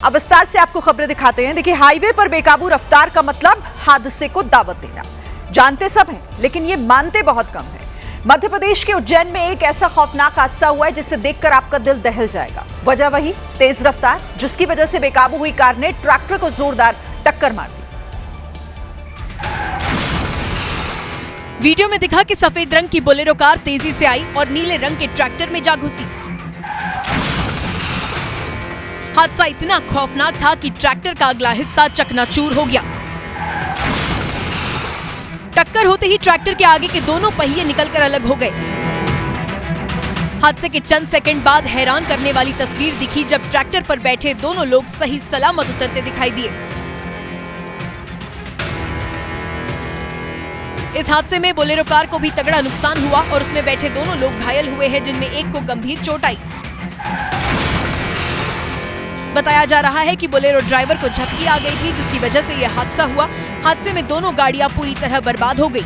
अब विस्तार से आपको खबरें दिखाते हैं। देखिए, हाईवे पर बेकाबू रफ्तार का मतलब हादसे को दावत देना। जानते सब हैं, लेकिन ये मानते बहुत कम हैं। मध्य प्रदेश के उज्जैन में एक ऐसा खौफनाक हादसा हुआ है जिसे देखकर आपका दिल दहल जाएगा। वजह वही तेज रफ्तार, जिसकी वजह से बेकाबू हुई कार ने ट्रैक्टर को जोरदार टक्कर मार दी। वीडियो में दिखा कि सफेद रंग की बोलेरो कार तेजी से आई और नीले रंग के ट्रैक्टर में जा घुसी। हादसा इतना खौफनाक था कि ट्रैक्टर का अगला हिस्सा चकनाचूर हो गया। टक्कर होते ही ट्रैक्टर के आगे के दोनों पहिए निकलकर अलग हो गए। हादसे के चंद सेकंड बाद हैरान करने वाली तस्वीर दिखी जब ट्रैक्टर पर बैठे दोनों लोग सही सलामत उतरते दिखाई दिए। इस हादसे में बोलेरो कार को भी तगड़ा नुकसान हुआ और उसमें बैठे दोनों लोग घायल हुए हैं, जिनमें एक को गंभीर चोट आई। बताया जा रहा है कि बोलेरो ड्राइवर को झपकी आ गई थी, जिसकी वजह से यह हादसा हुआ। हादसे में दोनों गाड़ियां पूरी तरह बर्बाद हो गई।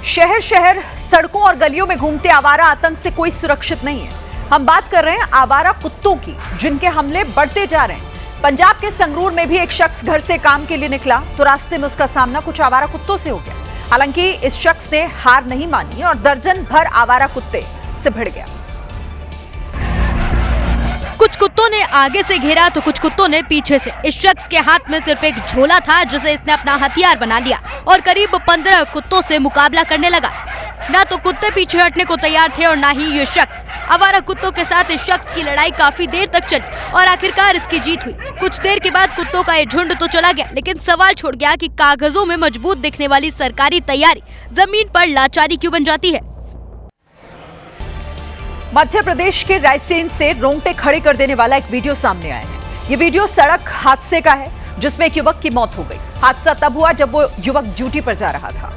शहर शहर सड़कों और गलियों में घूमते आवारा आतंक से कोई सुरक्षित नहीं है। हम बात कर रहे हैं आवारा कुत्तों की, जिनके हमले बढ़ते जा रहे हैं। पंजाब के संगरूर में भी एक शख्स घर से काम के लिए निकला तो रास्ते में उसका सामना कुछ आवारा कुत्तों से हो गया। हालांकि इस शख्स ने हार नहीं मानी और दर्जन भर आवारा कुत्ते से भिड़ गया। कुछ कुत्तों ने आगे से घेरा तो कुछ कुत्तों ने पीछे से। इस शख्स के हाथ में सिर्फ एक झोला था, जिसे इसने अपना हथियार बना लिया और करीब 15 कुत्तों से मुकाबला करने लगा। ना तो कुत्ते पीछे हटने को तैयार थे और ना ही ये शख्स। आवारा कुत्तों के साथ इस शख्स की लड़ाई काफी देर तक चली और आखिरकार इसकी जीत हुई। कुछ देर के बाद कुत्तों का ये झुंड तो चला गया, लेकिन सवाल छोड़ गया कि कागजों में मजबूत दिखने वाली सरकारी तैयारी जमीन पर लाचारी क्यों बन जाती है। मध्य प्रदेश के रायसेन से रोंगटे खड़े कर देने वाला एक वीडियो सामने आया है। ये वीडियो सड़क हादसे का है, जिसमें एक युवक की मौत हो गई। हादसा तब हुआ जब वो युवक ड्यूटी पर जा रहा था।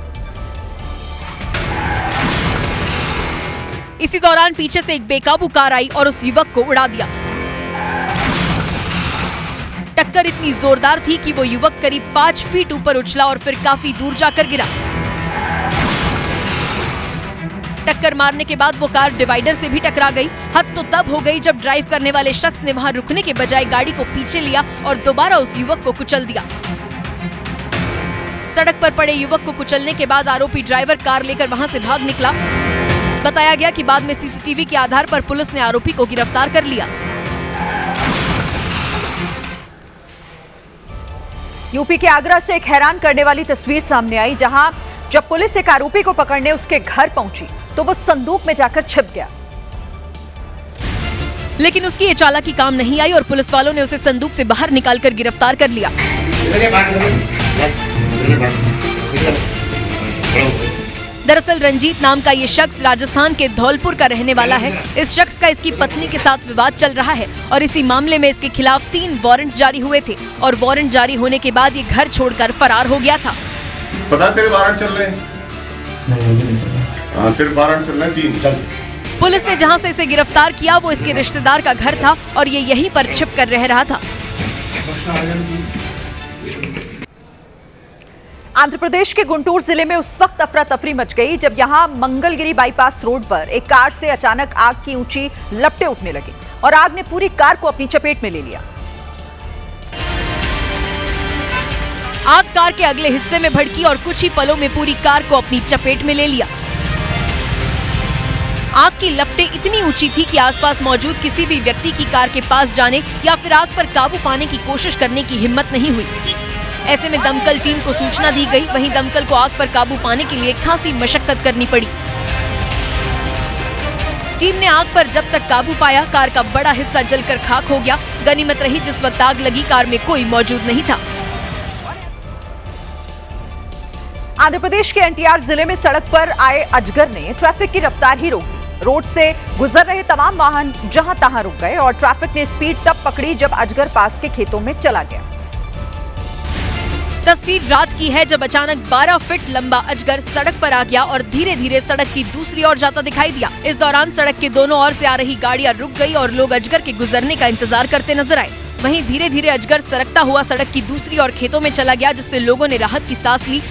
इसी दौरान पीछे से एक बेकाबू कार आई और उस युवक को उड़ा दिया। टक्कर इतनी जोरदार थी कि वो युवक करीब 5 फीट ऊपर उछला और फिर काफी दूर जाकर गिरा। टक्कर मारने के बाद वो कार डिवाइडर से भी टकरा गई। हद तो तब हो गई जब ड्राइव करने वाले शख्स ने वहां रुकने के बजाय गाड़ी को पीछे लिया और दोबारा उस युवक को कुचल दिया। सड़क पर पड़े युवक को कुचलने के बाद आरोपी ड्राइवर कार लेकर वहां से भाग निकला। बताया गया कि बाद में सीसीटीवी के आधार पर पुलिस ने आरोपी को गिरफ्तार कर लिया। यूपी के आगरा से एक हैरान करने वाली तस्वीर सामने आई, जहां जब पुलिस एक आरोपी को पकड़ने उसके घर पहुंची तो वो संदूक में जाकर छिप गया। लेकिन उसकी ये चालाकी काम नहीं आई और पुलिस वालों ने उसे संदूक से बाहर निकालकर गिरफ्तार कर लिया। दरअसल रंजीत नाम का ये शख्स राजस्थान के धौलपुर का रहने वाला है। इस शख्स का इसकी पत्नी के साथ विवाद चल रहा है और इसी मामले में इसके खिलाफ 3 वारंट जारी हुए थे और वारंट जारी होने के बाद ये घर छोड़कर फरार हो गया था। पता तेरे वारंट चल रहे हैं? नहीं, तेरे वारंट चल रहे हैं 3 चल। पुलिस ने जहां से इसे गिरफ्तार किया वो इसके रिश्तेदार का घर था और ये यहीं पर छिप कर रह रहा था। आंध्र प्रदेश के गुंटूर जिले में उस वक्त अफरा तफरी मच गई जब यहां मंगलगिरी बाईपास रोड पर एक कार से अचानक आग की ऊंची लपटें उठने लगी और आग ने पूरी कार को अपनी चपेट में ले लिया। आग कार के अगले हिस्से में भड़की और कुछ ही पलों में पूरी कार को अपनी चपेट में ले लिया। आग की लपटें इतनी ऊंची थी कि आसपास मौजूद किसी भी व्यक्ति की कार के पास जाने या फिर आग पर काबू पाने की कोशिश करने की हिम्मत नहीं हुई। ऐसे में दमकल टीम को सूचना दी गई। वहीं दमकल को आग पर काबू पाने के लिए खासी मशक्कत करनी पड़ी। टीम ने आग पर जब तक काबू पाया, कार का बड़ा हिस्सा जलकर खाक हो गया। गनीमत रही जिस वक्त आग लगी कार में कोई मौजूद नहीं था। आंध्र प्रदेश के एनटीआर जिले में सड़क पर आए अजगर ने ट्रैफिक की रफ्तार ही रोक दी। रोड से गुजर रहे तमाम वाहन जहां तहां रुक गए और ट्रैफिक ने स्पीड तब पकड़ी जब अजगर पास के खेतों में चला गया। तस्वीर रात की है जब अचानक 12 फीट लंबा अजगर सड़क पर आ गया और धीरे धीरे सड़क की दूसरी ओर जाता दिखाई दिया। इस दौरान सड़क के दोनों ओर से आ रही गाड़ियां रुक गई और लोग अजगर के गुजरने का इंतजार करते नजर आए। वहीं धीरे धीरे अजगर सरकता हुआ सड़क की दूसरी ओर खेतों में चला गया, जिससे लोगों ने राहत की सांस ली।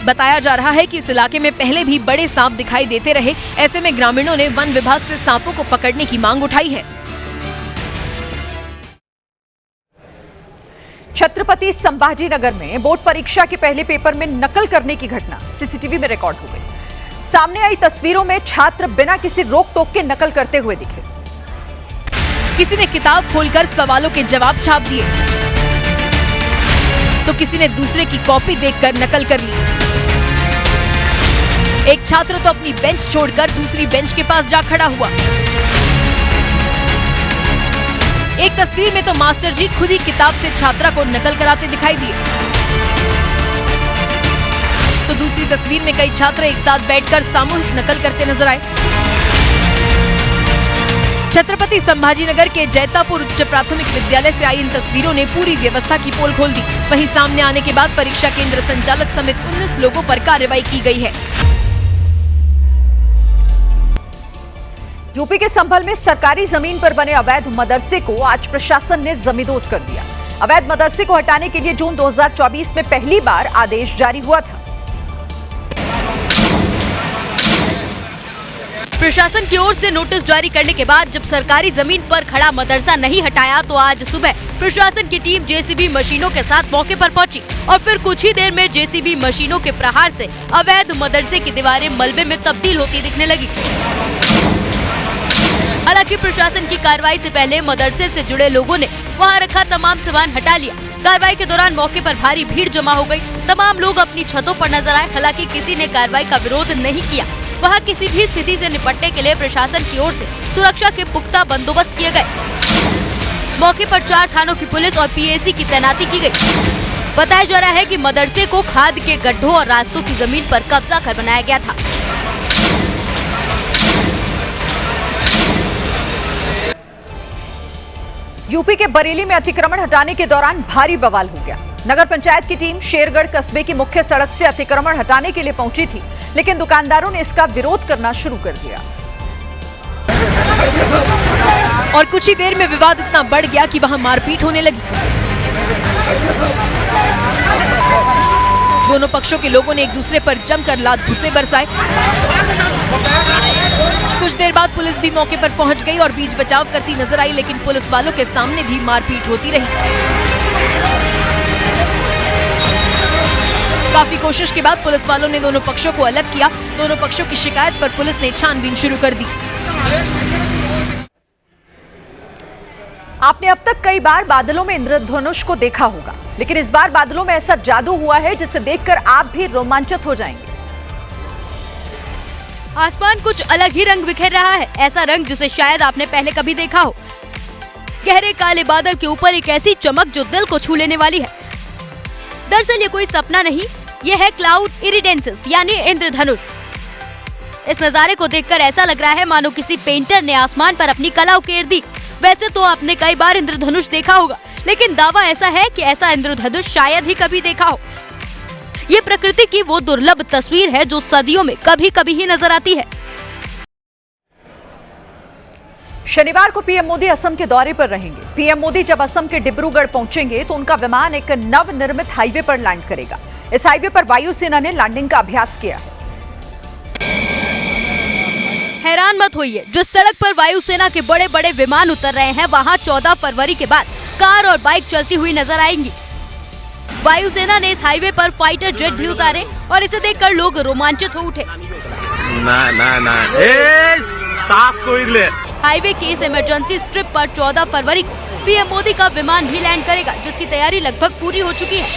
बताया जा रहा है कि इस इलाके में पहले भी बड़े सांप दिखाई देते रहे। ऐसे में ग्रामीणों ने वन विभाग से सांपों को पकड़ने की मांग उठाई है। छत्रपति संभाजीनगर में बोर्ड परीक्षा के पहले पेपर में नकल करने की घटना सीसीटीवी में रिकॉर्ड हो गई। सामने आई तस्वीरों में छात्र बिना किसी रोक टोक के नकल करते हुए दिखे। किसी ने किताब खोलकर सवालों के जवाब छाप दिए, तो किसी ने दूसरे की कॉपी देखकर नकल कर ली। एक छात्र तो अपनी बेंच छोड़कर दूसरी बेंच के पास जा खड़ा हुआ। एक तस्वीर में तो मास्टर जी खुद ही किताब से छात्रा को नकल कराते दिखाई दिए, तो दूसरी तस्वीर में कई छात्र एक साथ बैठकर सामूहिक नकल करते नजर आए। छत्रपति संभाजीनगर के जैतापुर उच्च प्राथमिक विद्यालय से आई इन तस्वीरों ने पूरी व्यवस्था की पोल खोल दी। वहीं सामने आने के बाद परीक्षा केंद्र संचालक समेत 19 लोगों पर कार्रवाई की गई है। यूपी के संभल में सरकारी जमीन पर बने अवैध मदरसे को आज प्रशासन ने जमींदोज कर दिया। अवैध मदरसे को हटाने के लिए जून 2024 में पहली बार आदेश जारी हुआ था। प्रशासन की ओर से नोटिस जारी करने के बाद जब सरकारी जमीन पर खड़ा मदरसा नहीं हटाया तो आज सुबह प्रशासन की टीम जेसीबी मशीनों के साथ मौके पर पहुंची और फिर कुछ ही देर में जेसीबी मशीनों के प्रहार से अवैध मदरसे की दीवारें मलबे में तब्दील होती दिखने लगी। हालांकि प्रशासन की कार्रवाई से पहले मदरसे से जुड़े लोगों ने वहां रखा तमाम सामान हटा लिया। कार्रवाई के दौरान मौके पर भारी भीड़ जमा हो गई। तमाम लोग अपनी छतों पर नजर आए। हालांकि किसी ने कार्रवाई का विरोध नहीं किया। वहां किसी भी स्थिति से निपटने के लिए प्रशासन की ओर से सुरक्षा के पुख्ता बंदोबस्त किए गए। मौके पर 4 थानों की पुलिस और पीएसी की तैनाती की गई। बताया जा रहा है कि मदरसे को खाद के गड्ढों और रास्तों की जमीन पर कब्जा कर बनाया गया था। यूपी के बरेली में अतिक्रमण हटाने के दौरान भारी बवाल हो गया। नगर पंचायत की टीम शेरगढ़ कस्बे की मुख्य सड़क से अतिक्रमण हटाने के लिए पहुंची थी, लेकिन दुकानदारों ने इसका विरोध करना शुरू कर दिया और कुछ ही देर में विवाद इतना बढ़ गया कि वहां मारपीट होने लगी। दोनों पक्षों के लोगों ने एक दूसरे पर जमकर लात घुसे बरसाए। कुछ देर बाद पुलिस भी मौके पर पहुंच गई और बीच बचाव करती नजर आई, लेकिन पुलिस वालों के सामने भी मारपीट होती रही। काफी कोशिश के बाद पुलिस वालों ने दोनों पक्षों को अलग किया। दोनों पक्षों की शिकायत पर पुलिस ने छानबीन शुरू कर दी। आपने अब तक कई बार बादलों में इंद्रधनुष को देखा होगा, लेकिन इस बार बादलों में ऐसा जादू हुआ है जिसे देखकर आप भी रोमांचित हो जाएंगे। आसमान कुछ अलग ही रंग बिखेर रहा है, ऐसा रंग जिसे शायद आपने पहले कभी देखा हो। गहरे काले बादल के ऊपर एक ऐसी चमक जो दिल को छू लेने वाली है। दरअसल ये कोई सपना नहीं, ये है क्लाउड इरिडेंसेस यानी इंद्रधनुष। इस नजारे को देखकर ऐसा लग रहा है मानो किसी पेंटर ने आसमान पर अपनी कला उकेर दी। वैसे तो आपने कई बार इंद्रधनुष देखा होगा, लेकिन दावा ऐसा है कि ऐसा इंद्रधनुष शायद ही कभी देखा हो। ये प्रकृति की वो दुर्लभ तस्वीर है जो सदियों में कभी कभी ही नजर आती है। शनिवार को पीएम मोदी असम के दौरे पर रहेंगे। पीएम मोदी जब असम के डिब्रूगढ़ पहुंचेंगे तो उनका विमान एक नवनिर्मित हाईवे पर लैंड करेगा। इस हाईवे पर वायुसेना ने लैंडिंग का अभ्यास किया है। हैरान मत होइए, जिस सड़क पर वायुसेना के बड़े बड़े विमान उतर रहे हैं वहां 14 फरवरी के बाद कार और बाइक चलती हुई नजर आएंगी। वायुसेना ने इस हाईवे पर फाइटर जेट भी उतारे और इसे देखकर लोग रोमांचित हो उठे। हाईवे की इस इमरजेंसी स्ट्रिप पर 14 फरवरी को पीएम मोदी का विमान भी लैंड करेगा, जिसकी तैयारी लगभग पूरी हो चुकी है।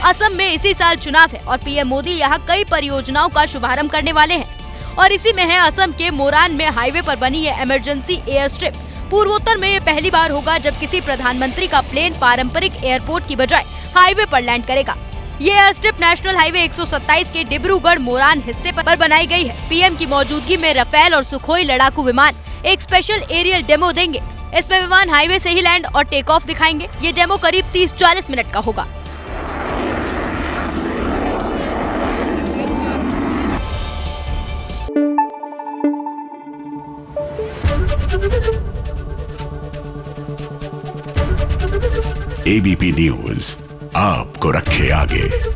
असम में इसी साल चुनाव है और पीएम मोदी यहाँ कई परियोजनाओं का शुभारंभ करने वाले हैं और इसी में है असम के मोरान में हाईवे पर बनी है इमरजेंसी एयर स्ट्रिप। पूर्वोत्तर में ये पहली बार होगा जब किसी प्रधानमंत्री का प्लेन पारंपरिक एयरपोर्ट की बजाय हाईवे पर लैंड करेगा। ये एयर स्ट्रिप नेशनल हाईवे 127 के डिब्रूगढ़ मोरान हिस्से पर बनाई गई है। पीएम की मौजूदगी में राफेल और सुखोई लड़ाकू विमान एक स्पेशल एरियल डेमो देंगे। इसमें विमान हाईवे से ही लैंड और टेक ऑफ दिखाएंगे। ये डेमो करीब 30-40 मिनट का होगा। ABP News, आपको रखे आगे।